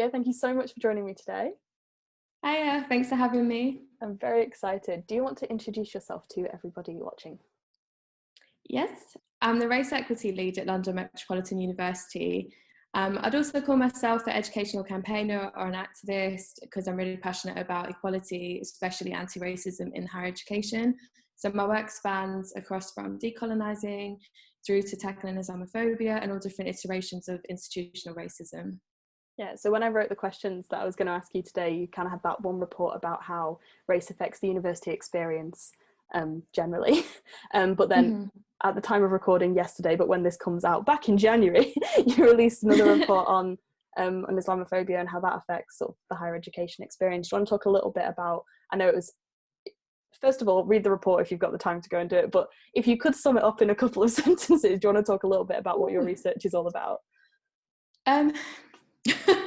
Sophia, thank you so much for joining me today. Hiya, thanks for having me. I'm very excited. Do you want to introduce yourself to everybody watching? Yes, I'm the Race Equity Lead at London Metropolitan University. I'd also call myself an educational campaigner or an activist because I'm really passionate about equality, especially anti-racism in higher education. So my work spans across from decolonising through to tackling Islamophobia and all different iterations of institutional racism. Yeah, so when I wrote the questions that I was going to ask you today, you kind of had that one report about how race affects the university experience generally. But then at the time of recording yesterday, but when this comes out back in January, you released another report on Islamophobia and how that affects sort of the higher education experience. Do you want to talk a little bit about, I know it was, first of all, read the report if you've got the time to go and do it, but if you could sum it up in a couple of sentences, do you want to talk a little bit about what your research is all about?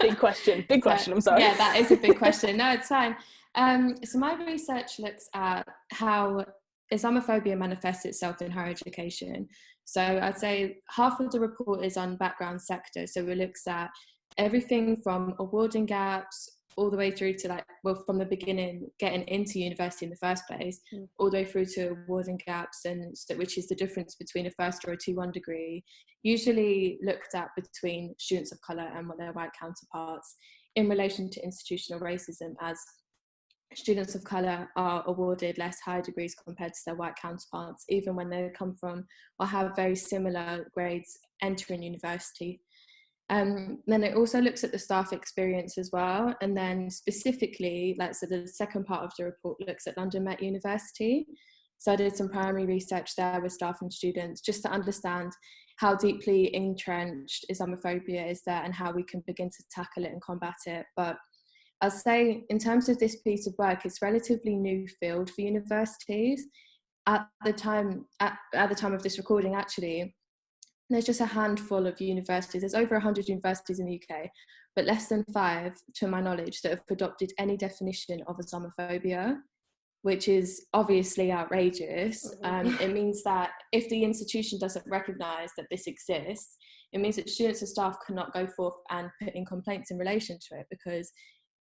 Big question, I'm sorry. Yeah, that is a big question. No, it's fine. So my research looks at how Islamophobia manifests itself in higher education. So I'd say half of the report is on background sector. So we looks at everything from awarding gaps all the way through to from the beginning, getting into university in the first place, all the way through to awarding gaps, and which is the difference between a first or a 2-1 degree, usually looked at between students of colour and their white counterparts in relation to institutional racism, as students of colour are awarded less high degrees compared to their white counterparts, even when they come from or have very similar grades entering university. Then it also looks at the staff experience as well, and then specifically, so the second part of the report looks at London Met University. So I did some primary research there with staff and students just to understand how deeply entrenched Islamophobia is there and how we can begin to tackle it and combat it. But I'll say in terms of this piece of work, it's relatively new field for universities. At the time of this recording, actually, there's just a handful of universities. There's over 100 universities in the UK, but less than 5, to my knowledge, that have adopted any definition of Islamophobia, which is obviously outrageous. It means that if the institution doesn't recognise that this exists, it means that students and staff cannot go forth and put in complaints in relation to it because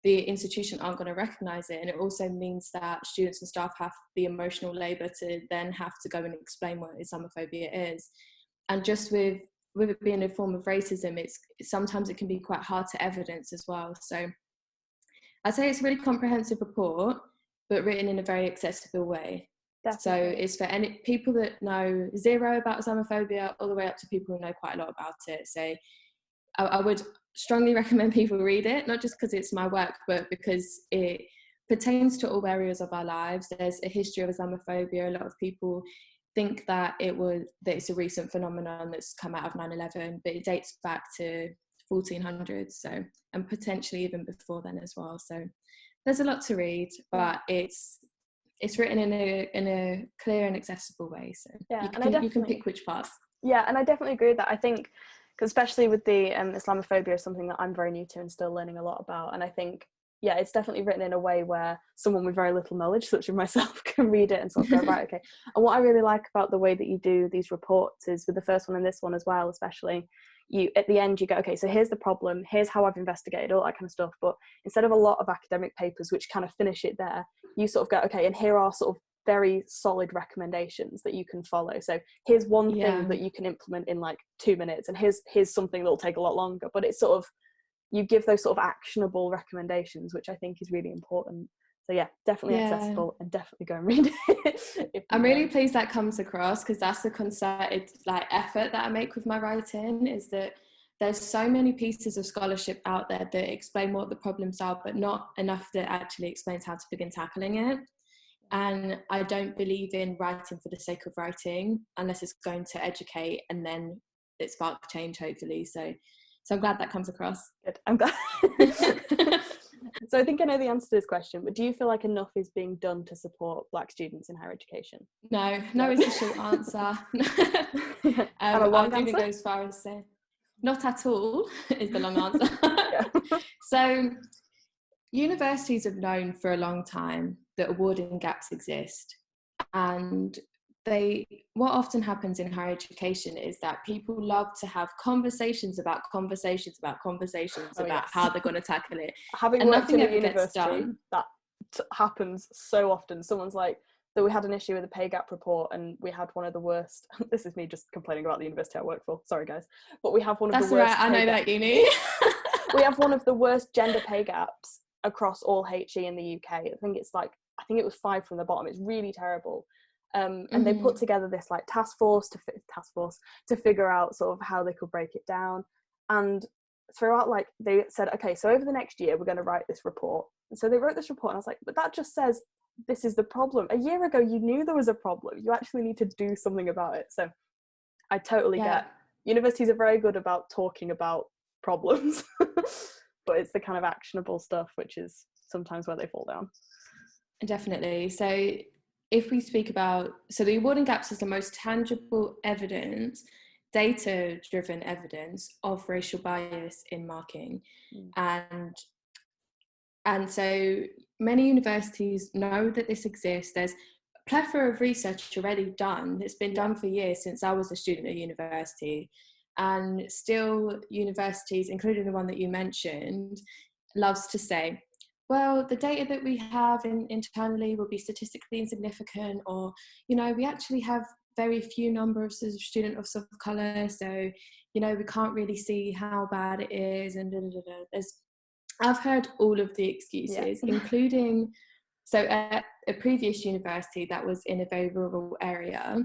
the institution aren't going to recognise it. And it also means that students and staff have the emotional labour to then have to go and explain what Islamophobia is. And just with it being a form of racism, sometimes it can be quite hard to evidence as well. So I'd say it's a really comprehensive report, but written in a very accessible way. Definitely. So it's for any people that know zero about Islamophobia all the way up to people who know quite a lot about it. So I would strongly recommend people read it, not just because it's my work, but because it pertains to all areas of our lives. There's a history of Islamophobia. A lot of people think that it's a recent phenomenon that's come out of 9/11, but it dates back to 1400s, so, and potentially even before then as well. So there's a lot to read, but it's written in a clear and accessible way. So yeah, you can pick which parts. Yeah, and I definitely agree with that. I think, especially with the Islamophobia, is something that I'm very new to and still learning a lot about. And I think, yeah, it's definitely written in a way where someone with very little knowledge, such as myself, can read it and sort of go, right, okay. And what I really like about the way that you do these reports is, with the first one and this one as well, especially, you at the end you go, okay, so here's the problem, here's how I've investigated, all that kind of stuff. But instead of a lot of academic papers which kind of finish it there, you sort of go, okay, and here are sort of very solid recommendations that you can follow. So here's one thing that you can implement in 2 minutes, and here's something that'll take a lot longer. But it's sort of, you give those sort of actionable recommendations, which I think is really important. So yeah, definitely accessible, and definitely go and read it. I'm really pleased that comes across, because that's the concerted effort that I make with my writing, is that there's so many pieces of scholarship out there that explain what the problems are, but not enough that actually explains how to begin tackling it. And I don't believe in writing for the sake of writing unless it's going to educate and then it spark change, hopefully. So I'm glad that comes across. Good, I'm glad. So I think I know the answer to this question, but do you feel like enough is being done to support Black students in higher education? No is the short answer. And a long I'm going to go as far as saying not at all is the long answer. So universities have known for a long time that awarding gaps exist, and what often happens in higher education is that people love to have conversations about Oh, about yes. how they're going to tackle it, Having and worked in nothing a ever gets university, done. that happens so often. Someone's like, so we had an issue with the pay gap report, and we had one of the worst. This is me just complaining about the university I work for. Sorry, guys, but we have one of That's the all worst. right. I know that uni. We have one of the worst gender pay gaps across all HE in the UK. I think it was 5 from the bottom. It's really terrible. And they put together this like task force to figure out sort of how they could break it down. And throughout, like, they said, okay, so over the next year we're going to write this report. And so they wrote this report, and I was like, but that just says this is the problem. A year ago you knew there was a problem. You actually need to do something about it. So I totally get universities are very good about talking about problems, but it's the kind of actionable stuff which is sometimes where they fall down. Definitely. So if we speak about, so the awarding gaps is the most tangible evidence, data-driven evidence of racial bias in marking. And so many universities know that this exists. There's a plethora of research already done. It's been done for years since I was a student at university. And still universities, including the one that you mentioned, loves to say, well, the data that we have internally will be statistically insignificant, or, you know, we actually have very few numbers of students of colour, so, you know, we can't really see how bad it is, and I've heard all of the excuses, including, so at a previous university that was in a very rural area,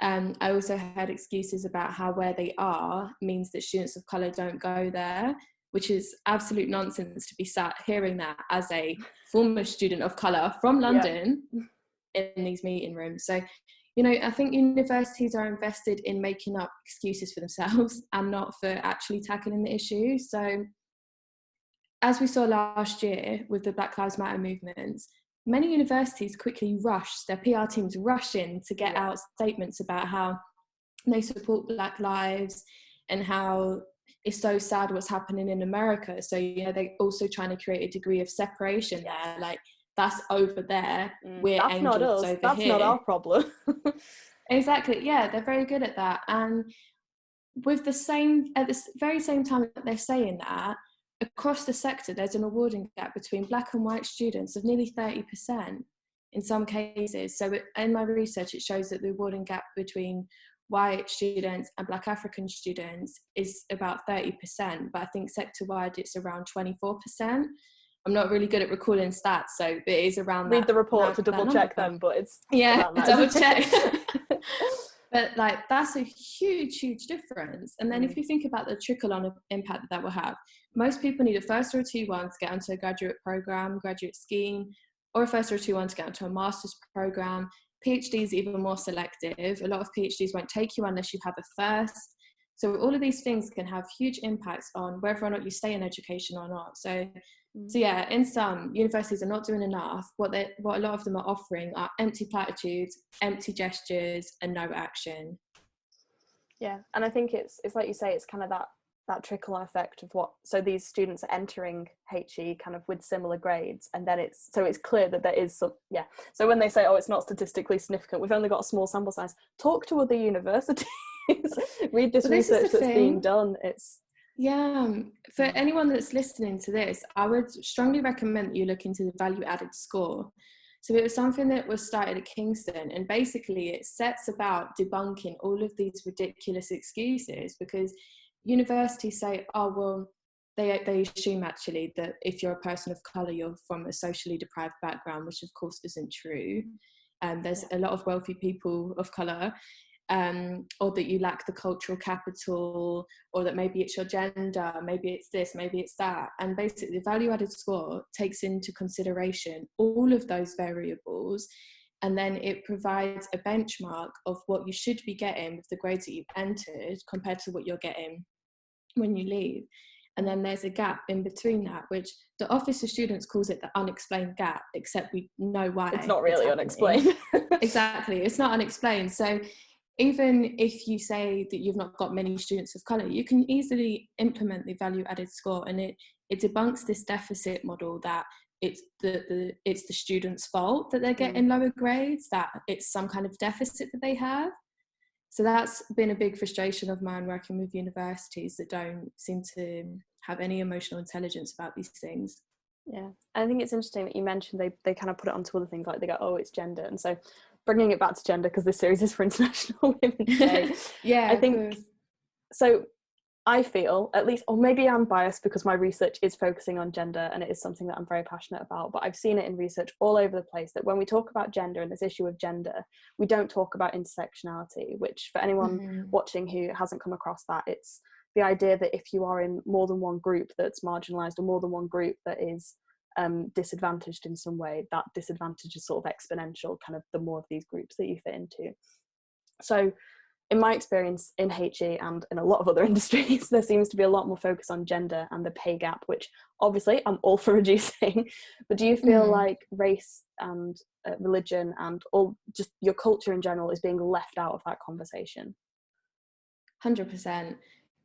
I also heard excuses about how where they are means that students of colour don't go there, which is absolute nonsense to be sat hearing that as a former student of colour from London in these meeting rooms. So, you know, I think universities are invested in making up excuses for themselves and not for actually tackling the issue. So, as we saw last year with the Black Lives Matter movements, many universities quickly their PR teams rush in to get out statements about how they support Black lives and how it's so sad what's happening in America. So, you know, they're also trying to create a degree of separation there. Like, that's over there. We're that's angels not us. over That's here. not our problem. Exactly. Yeah, they're very good at that. And at the very same time that they're saying that, across the sector, there's an awarding gap between black and white students of nearly 30% in some cases. So in my research, it shows that the awarding gap between white students and black African students is about 30%, but I think sector-wide it's around 24%. I'm not really good at recalling stats, so it is around that. Read the report to double check them, but it's double check. But like, that's a huge difference. And then if you think about the trickle-on impact that will have, most people need a first or a 2-1 to get onto a graduate program, graduate scheme, or a first or a 2-1 to get onto a master's program. PhD is even more selective. A lot of PhDs won't take you unless you have a first. So all of these things can have huge impacts on whether or not you stay in education or not. So yeah, in sum, universities are not doing enough. What a lot of them are offering are empty platitudes, empty gestures, and no action. Yeah, and I think it's like you say, it's kind of that trickle-on effect of so these students are entering HE kind of with similar grades, and then it's clear that there is some, so when they say, oh, it's not statistically significant, we've only got a small sample size, talk to other universities. Read this research that's being done. For anyone that's listening to this, I would strongly recommend that you look into the value added score. So it was something that was started at Kingston, and basically it sets about debunking all of these ridiculous excuses, because universities say, oh, well, they assume actually that if you're a person of colour, you're from a socially deprived background, which of course isn't true. There's a lot of wealthy people of colour, or that you lack the cultural capital, or that maybe it's your gender, maybe it's this, maybe it's that. And basically the value added score takes into consideration all of those variables, and then it provides a benchmark of what you should be getting with the grades that you've entered compared to what you're getting when you leave. And then there's a gap in between that, which the Office of Students calls it the unexplained gap, except we know why. It's not really unexplained. Exactly, it's not unexplained. So even if you say that you've not got many students of colour, you can easily implement the value added score, and it debunks this deficit model that it's the student's fault that they're getting lower grades, that it's some kind of deficit that they have. So that's been a big frustration of mine working with universities that don't seem to have any emotional intelligence about these things. Yeah, I think it's interesting that you mentioned they kind of put it onto other things, like they go, oh, it's gender. And so bringing it back to gender, because this series is for International Women's Day. Yeah, I think, so I feel, at least, or maybe I'm biased because my research is focusing on gender and it is something that I'm very passionate about, but I've seen it in research all over the place that when we talk about gender and this issue of gender, we don't talk about intersectionality, which for anyone watching who hasn't come across that, it's the idea that if you are in more than one group that's marginalised or more than one group that is disadvantaged in some way, that disadvantage is sort of exponential, kind of the more of these groups that you fit into. So in my experience in HE and in a lot of other industries, there seems to be a lot more focus on gender and the pay gap, which obviously I'm all for reducing. But do you feel like race and religion and all just your culture in general is being left out of that conversation? 100%.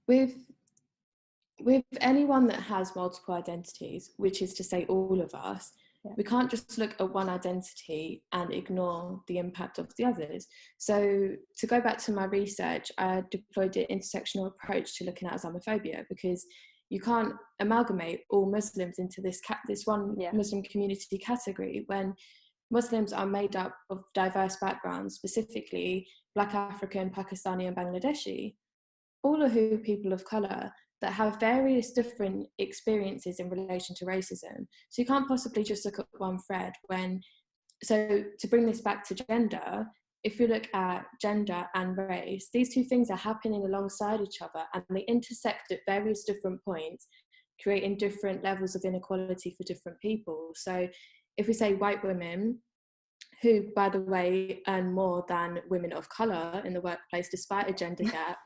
With anyone that has multiple identities, which is to say all of us, we can't just look at one identity and ignore the impact of the others. So to go back to my research, I deployed an intersectional approach to looking at Islamophobia, because you can't amalgamate all Muslims into this one Muslim community category when Muslims are made up of diverse backgrounds, specifically Black African, Pakistani and Bangladeshi. All are who people of colour that have various different experiences in relation to racism. So you can't possibly just look at one thread so to bring this back to gender, if you look at gender and race, these two things are happening alongside each other and they intersect at various different points, creating different levels of inequality for different people. So if we say white women, who, by the way, earn more than women of colour in the workplace, despite a gender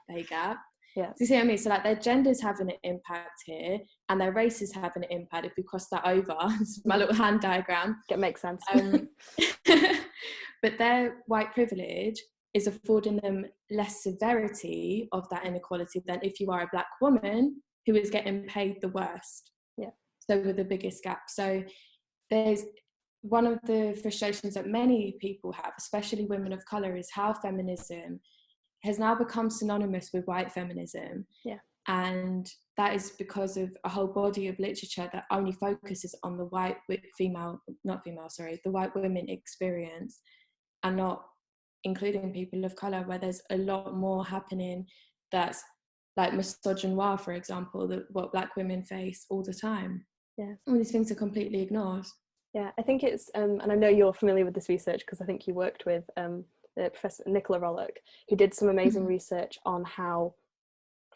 pay gap. Yeah. Do you see what I mean? So like their gender's having an impact here and their race is having an impact if we cross that over. It's my little hand diagram. It makes sense. But their white privilege is affording them less severity of that inequality than if you are a Black woman who is getting paid the worst. Yeah. So with the biggest gap. So there's one of the frustrations that many people have, especially women of colour, is how feminism has now become synonymous with white feminism. Yeah. And that is because of a whole body of literature that only focuses on the white women experience and not including people of colour, where there's a lot more happening that's like misogynoir, for example, what Black women face all the time. Yeah. All these things are completely ignored. Yeah, I think it's, and I know you're familiar with this research because I think you worked with Professor Nicola Rollock, who did some amazing research on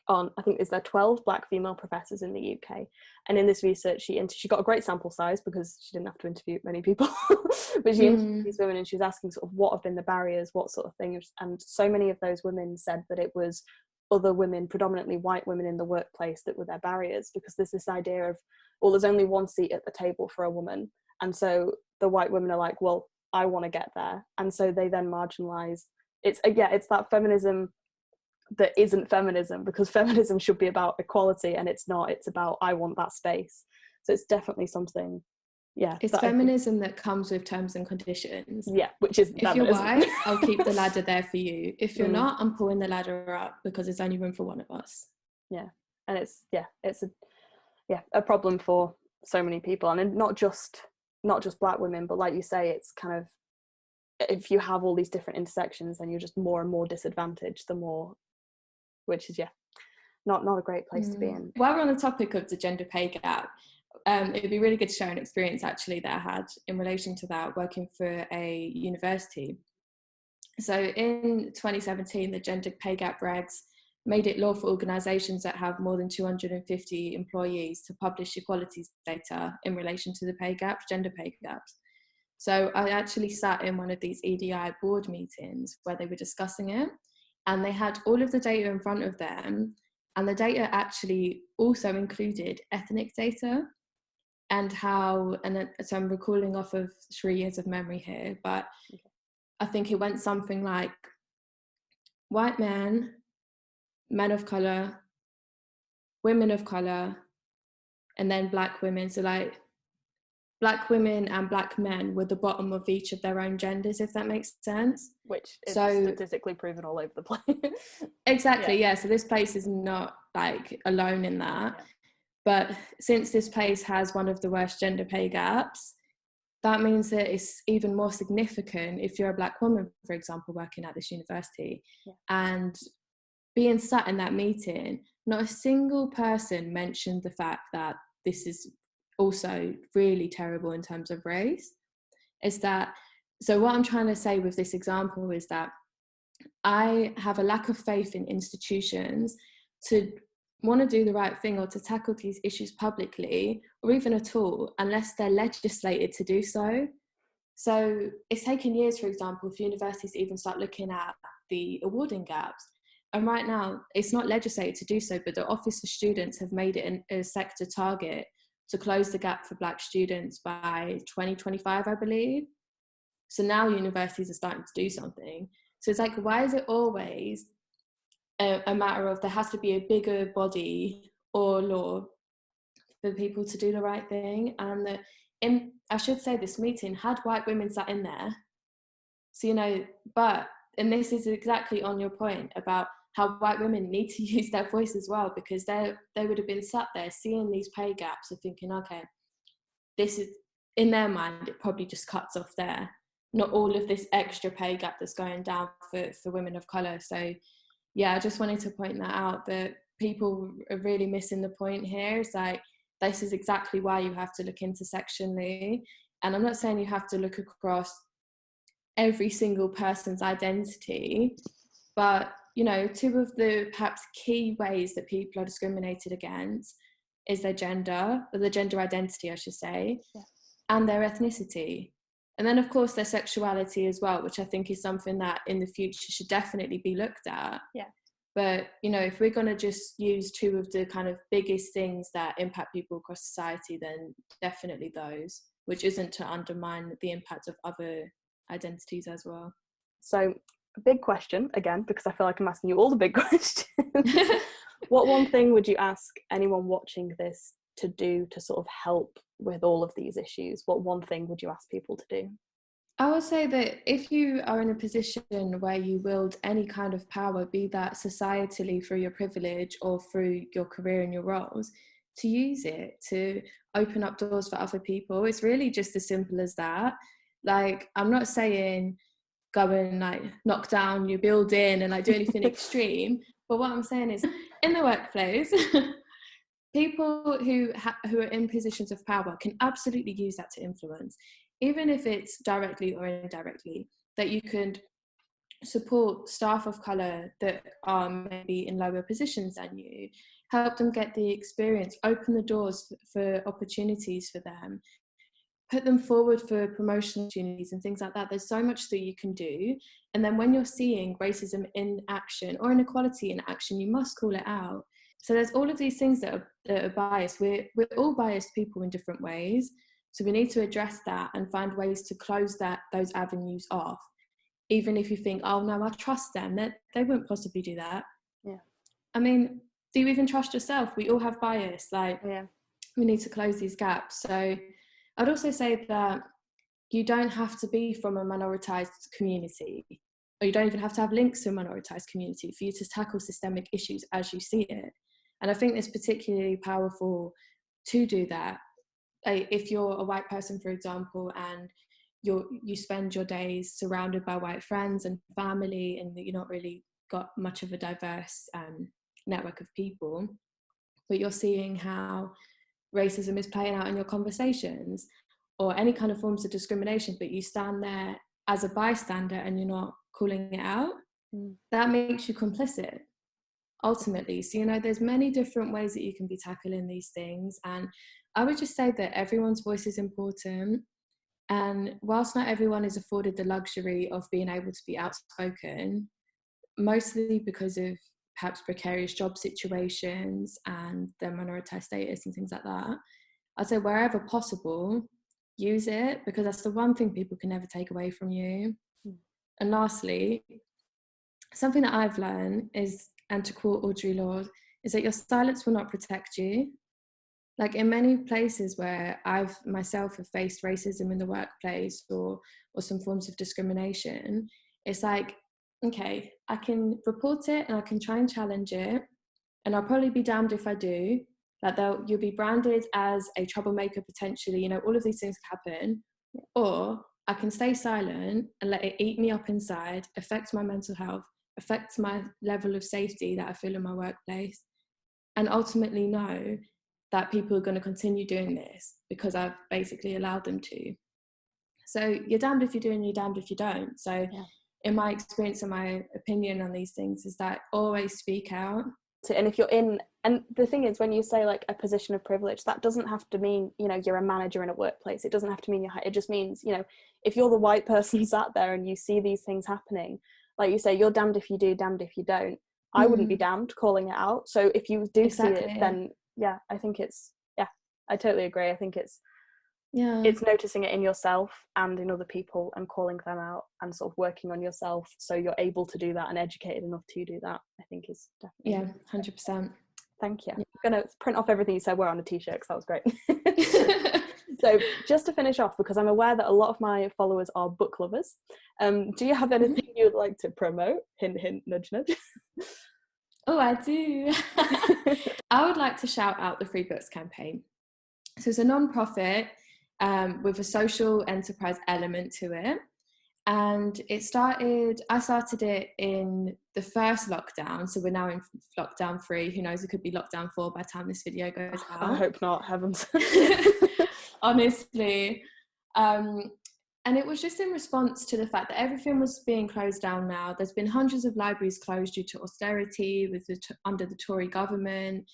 I think is there 12 Black female professors in the UK, and in this research she got a great sample size because she didn't have to interview many people, but she interviewed these women and she was asking sort of what have been the barriers, what sort of things, and so many of those women said that it was other women, predominantly white women in the workplace, that were their barriers, because there's this idea of, well, there's only one seat at the table for a woman, and so the white women are like, well, I want to get there, and so they then marginalize. It's that feminism that isn't feminism, because feminism should be about equality and it's not. It's about I want that space. So it's definitely something, it's feminism that comes with terms and conditions. Which is if feminism. You're white, I'll keep the ladder there for you. If you're not, I'm pulling the ladder up because there's only room for one of us. And it's a problem for so many people, and not just Black women, but like you say, it's kind of, if you have all these different intersections, then you're just more and more disadvantaged the more, which is not a great place to be in. While we're on the topic of the gender pay gap, it'd be really good to share an experience actually that I had in relation to that, working for a university. So in 2017, the gender pay gap regs made it law for organisations that have more than 250 employees to publish equalities data in relation to the pay gaps, gender pay gaps. So I actually sat in one of these EDI board meetings where they were discussing it, and they had all of the data in front of them, and the data actually also included ethnic data, and so I'm recalling off of 3 years of memory here, but I think it went something like white men, men of colour, women of colour, and then Black women. So like black women and black men were the bottom of each of their own genders, if that makes sense. Which is so statistically proven all over the place. Exactly, yeah. So this place is not like alone in that. Yeah. But since this place has one of the worst gender pay gaps, that means that it's even more significant if you're a black woman, for example, working at this university. Yeah. And being sat in that meeting, not a single person mentioned the fact that this is also really terrible in terms of race. So what I'm trying to say with this example is that I have a lack of faith in institutions to want to do the right thing or to tackle these issues publicly or even at all unless they're legislated to do so. So it's taken years, for example, for universities to even start looking at the awarding gaps. And right now, it's not legislated to do so, but the Office for Students have made it a sector target to close the gap for Black students by 2025, I believe. So now universities are starting to do something. So it's like, why is it always a matter of there has to be a bigger body or law for people to do the right thing? And I should say this meeting had white women sat in there. So, and this is exactly on your point about how white women need to use their voice as well, because they would have been sat there seeing these pay gaps and thinking, okay, this is, in their mind, it probably just cuts off there. Not all of this extra pay gap that's going down for women of colour. So, yeah, I just wanted to point that out, that people are really missing the point here. It's like, this is exactly why you have to look intersectionally. And I'm not saying you have to look across every single person's identity, but, two of the perhaps key ways that people are discriminated against is their gender, or the gender identity, I should say, yeah, and their ethnicity. And then, of course, their sexuality as well, which I think is something that in the future should definitely be looked at. Yeah. But, if we're going to just use two of the kind of biggest things that impact people across society, then definitely those, which isn't to undermine the impact of other identities as well. So, a big question, again, because I feel like I'm asking you all the big questions. What one thing would you ask anyone watching this to do to sort of help with all of these issues? What one thing would you ask people to do? I would say that if you are in a position where you wield any kind of power, be that societally through your privilege or through your career and your roles, to use it to open up doors for other people. It's really just as simple as that. Like, I'm not saying go and like knock down your building and like do anything extreme, but what I'm saying is in the workplace, people who are in positions of power can absolutely use that to influence, even if it's directly or indirectly, that you could support staff of colour that are maybe in lower positions than you, help them get the experience, open the doors for opportunities for them, put them forward for promotion opportunities and things like that. There's so much that you can do. And then when you're seeing racism in action or inequality in action, you must call it out. So there's all of these things that are biased. We're all biased people in different ways. So we need to address that and find ways to close those avenues off. Even if you think, oh no, I trust them, they wouldn't possibly do that. Yeah. I mean, do you even trust yourself? We all have bias. Like, yeah. We need to close these gaps. So I'd also say that you don't have to be from a minoritized community, or you don't even have to have links to a minoritized community for you to tackle systemic issues as you see it. And I think it's particularly powerful to do that. If you're a white person, for example, and you spend your days surrounded by white friends and family, and you're not really got much of a diverse network of people, but you're seeing how racism is playing out in your conversations or any kind of forms of discrimination, but you stand there as a bystander and you're not calling it out, that makes you complicit ultimately. So, there's many different ways that you can be tackling these things. And I would just say that everyone's voice is important. And whilst not everyone is afforded the luxury of being able to be outspoken, mostly because of perhaps precarious job situations and their minoritized status and things like that, I'd say wherever possible, use it, because that's the one thing people can never take away from you. And lastly, something that I've learned is, and to quote Audre Lorde, is that your silence will not protect you. like in many places where I've myself have faced racism in the workplace or some forms of discrimination, it's like, okay, I can report it and I can try and challenge it, and I'll probably be damned if I do. Like you'll be branded as a troublemaker potentially, you know, all of these things can happen. Or I can stay silent and let it eat me up inside, affect my mental health, affect my level of safety that I feel in my workplace, and ultimately know that people are going to continue doing this because I've basically allowed them to. So you're damned if you do and you're damned if you don't. So in my experience and my opinion on these things is that always speak out. And if you're in, and the thing is, when you say like a position of privilege, that doesn't have to mean, you know, you're a manager in a workplace. It doesn't have to mean it just means, you know, if you're the white person sat there and you see these things happening, like you say, you're damned if you do, damned if you don't. I wouldn't be damned calling it out. So if you do see it, then I think it's, I totally agree. I think it's noticing it in yourself and in other people and calling them out and sort of working on yourself so you're able to do that and educated enough to do that, I think is definitely 100%. Thank you. I'm going to print off everything you said, wear on a t-shirt because that was great. So just to finish off, because I'm aware that a lot of my followers are book lovers, do you have anything you would like to promote? Hint, hint, nudge, nudge. Oh, I do. I would like to shout out the Free Books campaign. So it's a non-profit with a social enterprise element to it. And I started it in the first lockdown. So we're now in lockdown 3. Who knows, it could be lockdown 4 by the time this video goes out. I hope not, heavens. Honestly. And it was just in response to the fact that everything was being closed down now. There's been hundreds of libraries closed due to austerity under the Tory government.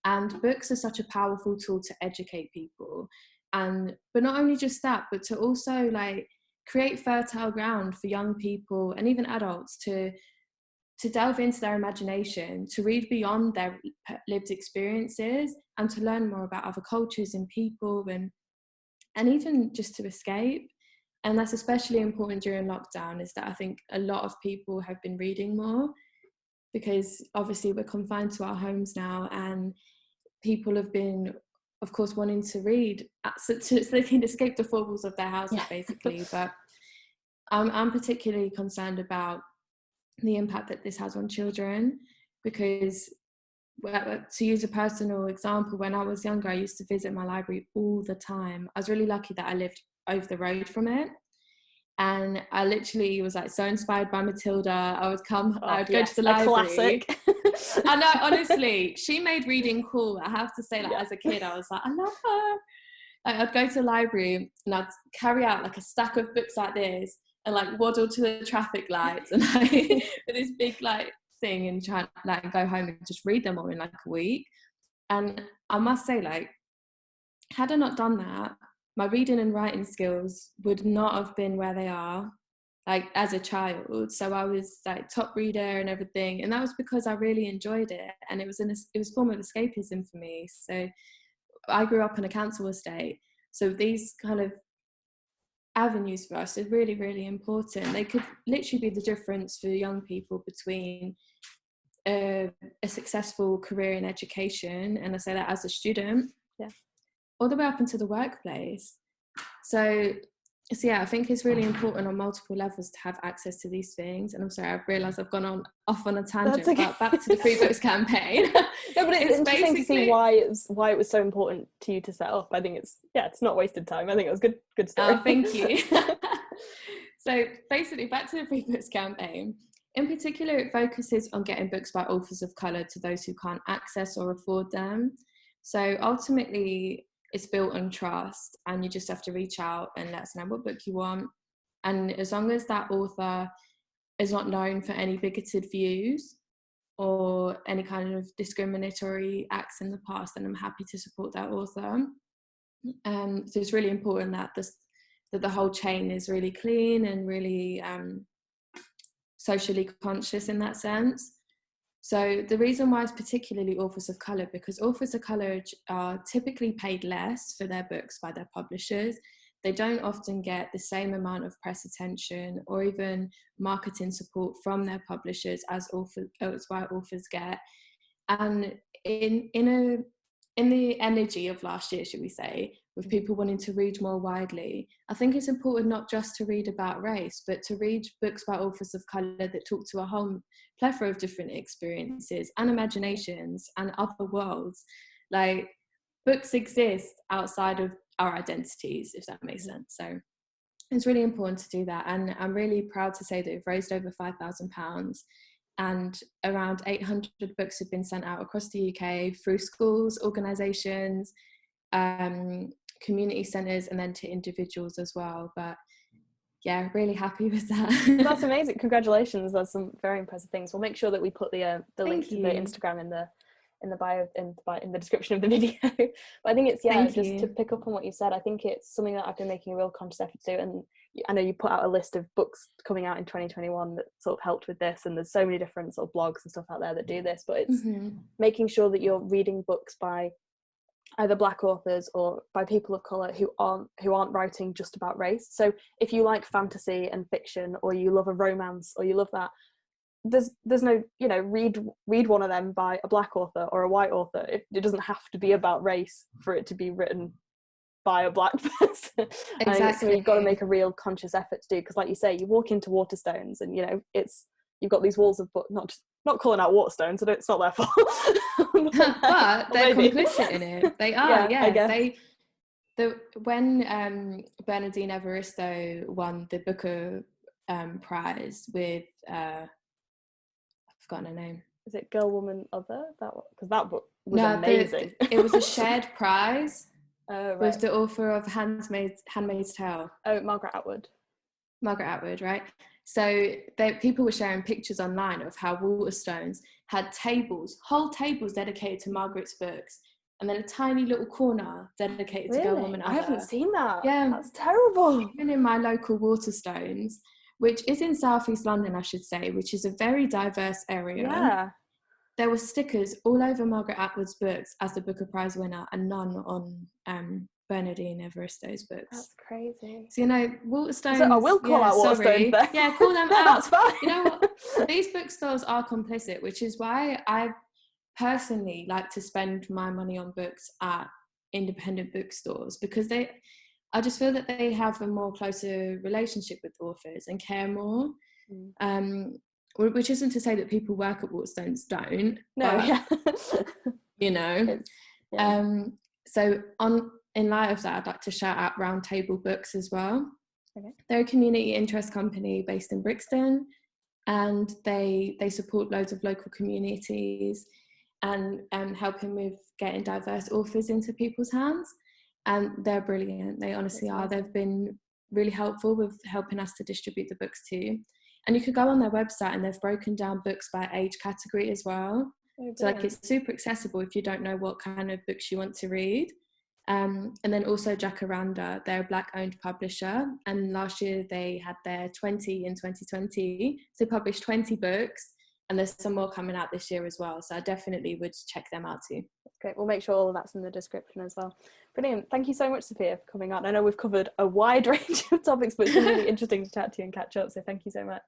And books are such a powerful tool to educate people. But not only just that, but to also like create fertile ground for young people and even adults to delve into their imagination, to read beyond their lived experiences and to learn more about other cultures and people and even just to escape. And that's especially important during lockdown, is that I think a lot of people have been reading more because obviously we're confined to our homes now, and people have been, of course, wanting to read so they can escape the four walls of their houses, basically. But I'm particularly concerned about the impact that this has on children, because to use a personal example, when I was younger, I used to visit my library all the time. I was really lucky that I lived over the road from it. And I literally was like so inspired by Matilda. I would go to the library. Classic. I know, honestly, she made reading cool. I have to say, like, as a kid, I was like, I love her. Like, I'd go to the library and I'd carry out like a stack of books like this and like waddle to the traffic lights and like with this big like thing and try like go home and just read them all in like a week. And I must say, like, had I not done that, my reading and writing skills would not have been where they are, like as a child. So I was like top reader and everything, and that was because I really enjoyed it, and it was a form of escapism for me. So I grew up in a council estate, so these kind of avenues for us are really, really important. They could literally be the difference for young people between a successful career in education, and I say that as a student, all the way up into the workplace. So yeah, I think it's really important on multiple levels to have access to these things. And I'm sorry, I've realised I've gone off on a tangent, okay. But back to the Free Books campaign. No, but it's interesting to see why it was so important to you to set up. I think it's not wasted time. I think it was good story. Oh, thank you. So basically, back to the Free Books campaign. In particular, it focuses on getting books by authors of colour to those who can't access or afford them. So ultimately, it's built on trust, and you just have to reach out and let us know what book you want. And as long as that author is not known for any bigoted views or any kind of discriminatory acts in the past, then I'm happy to support that author. So it's really important that the whole chain is really clean and really socially conscious in that sense. So the reason why it's particularly authors of colour, because authors of colour are typically paid less for their books by their publishers. They don't often get the same amount of press attention or even marketing support from their publishers as white authors get. And in in the energy of last year, should we say, with people wanting to read more widely, I think it's important not just to read about race, but to read books by authors of colour that talk to a whole plethora of different experiences and imaginations and other worlds. Like, books exist outside of our identities, if that makes sense. So it's really important to do that. And I'm really proud to say that we've raised over £5,000, and around 800 books have been sent out across the UK through schools, organisations, community centres, and then to individuals as well. But yeah, really happy with that. That's amazing. Congratulations. That's some very impressive things. We'll make sure that we put the link to the Instagram in the bio, in the description of the video. But I think it's, to pick up on what you said, I think it's something that I've been making a real conscious effort to do. And I know you put out a list of books coming out in 2021 that sort of helped with this, and there's so many different sort of blogs and stuff out there that do this, but it's making sure that you're reading books by either Black authors or by people of colour who aren't writing just about race. So if you like fantasy and fiction, or you love a romance, or you love that, there's no, read one of them by a Black author or a white author. It doesn't have to be about race for it to be written by a Black person. Exactly. I think it's something you've got to make a real conscious effort to do, because like you say, you walk into Waterstones and you've got these walls of books, not calling out Waterstones, so it's not their fault. But they're complicit in it. They are, when Bernardine Evaristo won the Booker prize with I've forgotten her name. Is it Girl, Woman, Other? Because that book was amazing. It was a shared prize right. with the author of Handmaid's Tale. Oh, Margaret Atwood, right? So people were sharing pictures online of how Waterstones had whole tables dedicated to Margaret's books, and then a tiny little corner dedicated to Girl, Woman, Other. I haven't seen that. Yeah. That's terrible. Even in my local Waterstones, which is in South East London, I should say, which is a very diverse area. Yeah. There were stickers all over Margaret Atwood's books as the Booker Prize winner, and none on Bernardine Evaristo's books. That's crazy. So, Waterstones... So I will call out Waterstones then. Yeah, call them out. That's fine. You know what? These bookstores are complicit, which is why I personally like to spend my money on books at independent bookstores, because I just feel that they have a more closer relationship with authors and care more. Which isn't to say that people work at Waterstones don't. No, but, so in light of that, I'd like to shout out Roundtable Books as well. Okay. They're a community interest company based in Brixton, and they support loads of local communities and helping with getting diverse authors into people's hands. And they're brilliant. They honestly are. They've been really helpful with helping us to distribute the books too. And you could go on their website, and they've broken down books by age category as well. Oh, so it's super accessible if you don't know what kind of books you want to read. And then also Jacaranda, they're a Black-owned publisher, and last year they had their 20 in 2020. So they published 20 books, and there's some more coming out this year as well. So I definitely would check them out too. That's great. We'll make sure all of that's in the description as well. Brilliant. Thank you so much, Sophia, for coming on. I know we've covered a wide range of topics, but it's been really interesting to chat to you and catch up. So thank you so much.